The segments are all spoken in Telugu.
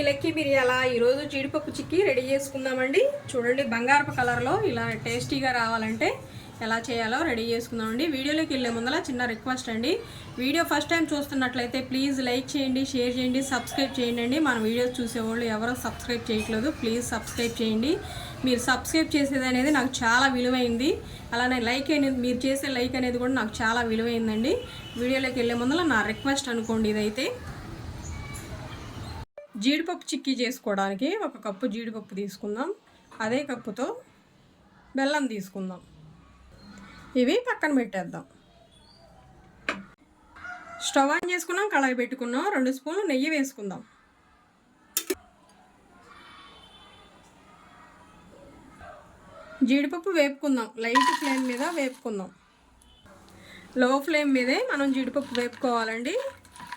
పిల్లలకి మిరియాల ఈరోజు జీడిపప్పు చిక్కీ రెడీ చేసుకుందామండి. చూడండి, బంగారపు కలర్లో ఇలా టేస్టీగా రావాలంటే ఎలా చేయాలో రెడీ చేసుకుందామండి. వీడియోలోకి వెళ్ళే ముందర చిన్న రిక్వెస్ట్ అండి, వీడియో ఫస్ట్ టైం చూస్తున్నట్లయితే ప్లీజ్ లైక్ చేయండి, షేర్ చేయండి, సబ్స్క్రైబ్ చేయండి. మన వీడియోస్ చూసేవాళ్ళు ఎవరో సబ్స్క్రైబ్ చేయట్లేదు, ప్లీజ్ సబ్స్క్రైబ్ చేయండి. మీరు సబ్స్క్రైబ్ చేసేది అనేది నాకు చాలా విలువైంది. అలానే లైక్ అనేది, మీరు చేసే లైక్ అనేది కూడా నాకు చాలా విలువైందండి. వీడియోలోకి వెళ్ళే ముందర నా రిక్వెస్ట్ అనుకోండి. ఇదైతే జీడిపప్పు చిక్కీ చేసుకోవడానికి 1 కప్పు జీడిపప్పు తీసుకుందాం. అదే కప్పుతో బెల్లం తీసుకుందాం. ఇవి పక్కన పెట్టేద్దాం. స్టవ్ ఆన్ చేసుకున్నాం, కళాయి పెట్టుకున్నాం. 2 స్పూన్లు నెయ్యి వేసుకుందాం. జీడిపప్పు వేపుకుందాం. లైట్ ఫ్లేమ్ మీద వేపుకుందాం. లో ఫ్లేమ్ మీదే మనం జీడిపప్పు వేపుకోవాలండి.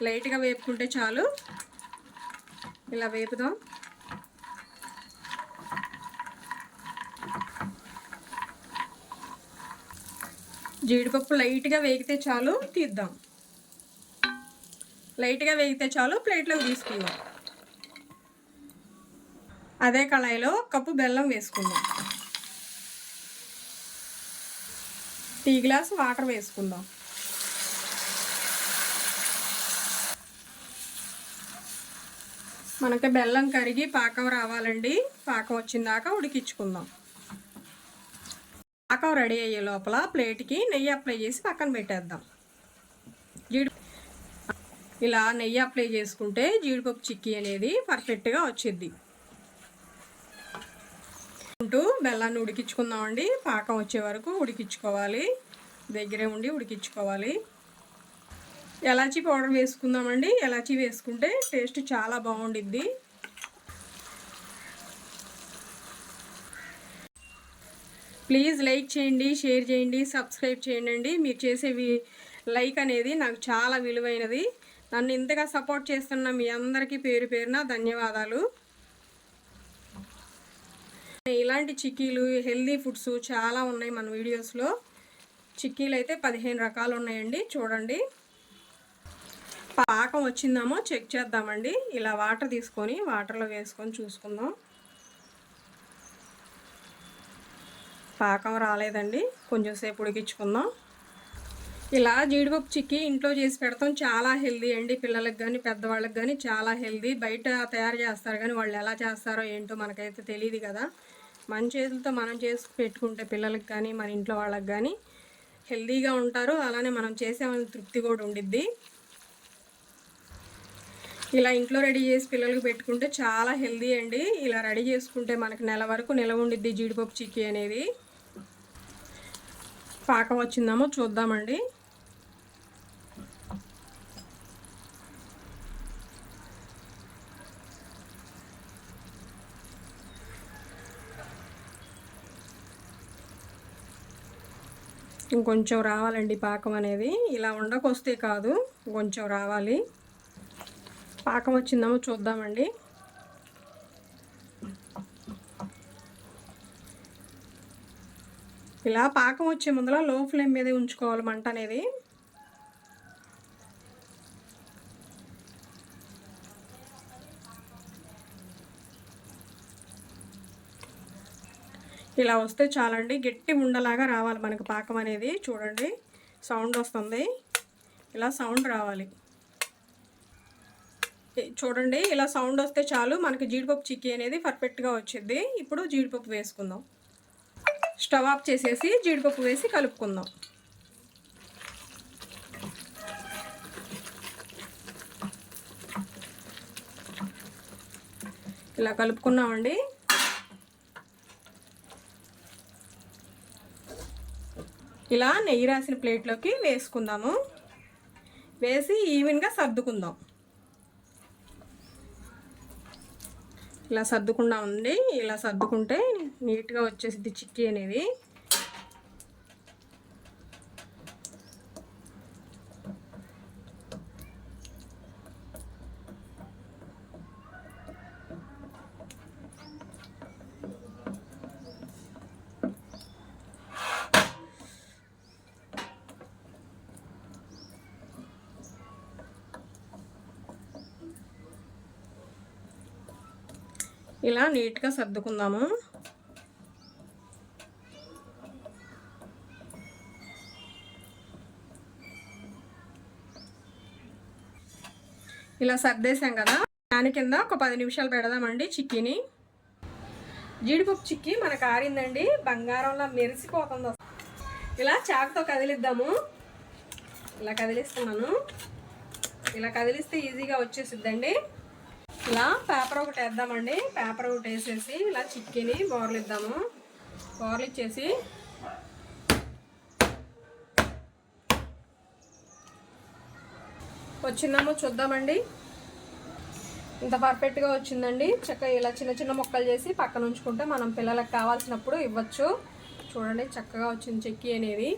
లైట్గా వేపుకుంటే చాలు. ఇలా వేపుదాం. జీడిపప్పు లైట్గా వేగితే చాలు, తీద్దాం. లైట్గా వేగితే చాలు, ప్లేట్లోకి తీసుకుందాం. అదే కళాయిలో 1 కప్పు బెల్లం వేసుకుందాం. టీ గ్లాస్ వాటర్ వేసుకుందాం. మనకి బెల్లం కరిగి పాకం రావాలండి. పాకం వచ్చిందాకా ఉడికించుకుందాం. పాకం రెడీ అయ్యే లోపల ప్లేట్కి నెయ్యి అప్లై చేసి పక్కన పెట్టేద్దాం. ఇలా నెయ్యి అప్లై చేసుకుంటే జీడిపప్పు చిక్కీ అనేది పర్ఫెక్ట్గా వచ్చింది. బెల్లాన్ని ఉడికించుకుందామండి. పాకం వచ్చే వరకు ఉడికించుకోవాలి. దగ్గరే ఉండి ఉడికించుకోవాలి. ఎలాచీ పౌడర్ వేసుకుందామండి. ఎలాచీ వేసుకుంటే టేస్ట్ చాలా బాగుండిద్ది. ప్లీజ్ లైక్ చేయండి, షేర్ చేయండి, సబ్స్క్రైబ్ చేయండి. మీరు చేసేవి లైక్ అనేది నాకు చాలా విలువైనది. నన్ను ఇంతగా సపోర్ట్ చేస్తున్న మీ అందరికీ పేరు పేరున ధన్యవాదాలు. ఇలాంటి చిక్కీలు, హెల్దీ ఫుడ్స్ చాలా ఉన్నాయి మన వీడియోస్లో. చిక్కీలు అయితే 15 రకాలు ఉన్నాయండి. చూడండి, పాకం వచ్చిందామో చెక్ చేద్దామండి. ఇలా వాటర్ తీసుకొని వాటర్లో వేసుకొని చూసుకుందాం. పాకం రాలేదండి, కొంచెం సేపు ఉడికించుకుందాం. ఇలా జీడిపప్పు చిక్కీ ఇంట్లో చేసి పెడతాం, చాలా హెల్దీ అండి. పిల్లలకు కానీ పెద్దవాళ్ళకి కానీ చాలా హెల్దీ. బయట తయారు చేస్తారు కానీ వాళ్ళు ఎలా చేస్తారో ఏంటో మనకైతే తెలియదు కదా. మన చేతులతో మనం చేసి పెట్టుకుంటే పిల్లలకు కానీ మన ఇంట్లో వాళ్ళకి కానీ హెల్దీగా ఉంటారు. అలానే మనం చేసేవాళ్ళ తృప్తి కూడా ఉండిద్ది. ఇలా ఇంట్లో రెడీ చేసి పిల్లలకు పెట్టుకుంటే చాలా హెల్దీ అండి. ఇలా రెడీ చేసుకుంటే మనకు నెల వరకు నిలవ ఉండిద్ది జీడిపప్పు చిక్కీ అనేది. పాకం వచ్చిందామో చూద్దామండి. ఇంకొంచెం రావాలండి పాకం అనేది. ఇలా ఉండకొస్తే కాదు, కొంచెం రావాలి. పాకం వచ్చిందామో చూద్దామండి. ఇలా పాకం వచ్చే ముందర లో ఫ్లేమ్ మీదే ఉంచుకోవాలి మంట అనేది. ఇలా వస్తే చాలండి. గట్టి ఉండలాగా రావాలి మనకు పాకం అనేది. చూడండి, సౌండ్ వస్తుంది. ఇలా సౌండ్ రావాలి. చూడండి, ఇలా సౌండ్ వస్తే చాలు, మనకి జీడిపప్పు చిక్కీ అనేది పర్ఫెక్ట్గా వచ్చింది. ఇప్పుడు జీడిపప్పు వేసుకుందాం. స్టవ్ ఆఫ్ చేసేసి జీడిపప్పు వేసి కలుపుకుందాం. ఇలా కలుపుకున్నామండి. ఇలా నెయ్యి రాసిన ప్లేట్లోకి వేసుకుందాము. వేసి ఈవెన్గా సర్దుకుందాం. ఇలా సర్దుకున్నామండి. ఇలా సర్దుకుంటే నీట్గా వచ్చేసింది చిక్కీ అనేది. ఇలా నీట్గా సర్దుకుందాము. ఇలా సర్దేశాం కదా, దాని కింద ఒక 10 నిమిషాలు పెడదామండి చిక్కీని. జీడిపప్పు చిక్కీ మనకు ఆరిందండి, బంగారంలో మెరిసిపోతుంది. ఇలా చాకుతో కదిలిద్దాము. ఇలా కదిలిస్తున్నాను. ఇలా కదిలిస్తే ఈజీగా వచ్చేసిద్దండి. ఇలా పేపర్ ఒకటి వేద్దామండి. పేపర్ ఒకటి వేసేసి ఇలా చిక్కీని బోర్లిద్దాము. బోర్లిచ్చేసి వచ్చిందామో చూద్దామండి. ఇంత పర్ఫెక్ట్గా వచ్చిందండి. చక్కగా ఇలా చిన్న చిన్న ముక్కలు చేసి పక్కన ఉంచుకుంటే మనం పిల్లలకు కావాల్సినప్పుడు ఇవ్వచ్చు. చూడండి చక్కగా వచ్చింది చిక్కీ అనేది.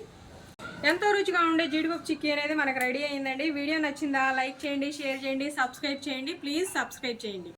ఎంతో రుచిగా ఉండే జీడిపప్పు చిక్కీ అనేది మనకు రెడీ అయిందండి. వీడియో నచ్చిందా? లైక్ చేయండి, షేర్ చేయండి, సబ్స్క్రైబ్ చేయండి. ప్లీజ్ సబ్స్క్రైబ్ చేయండి.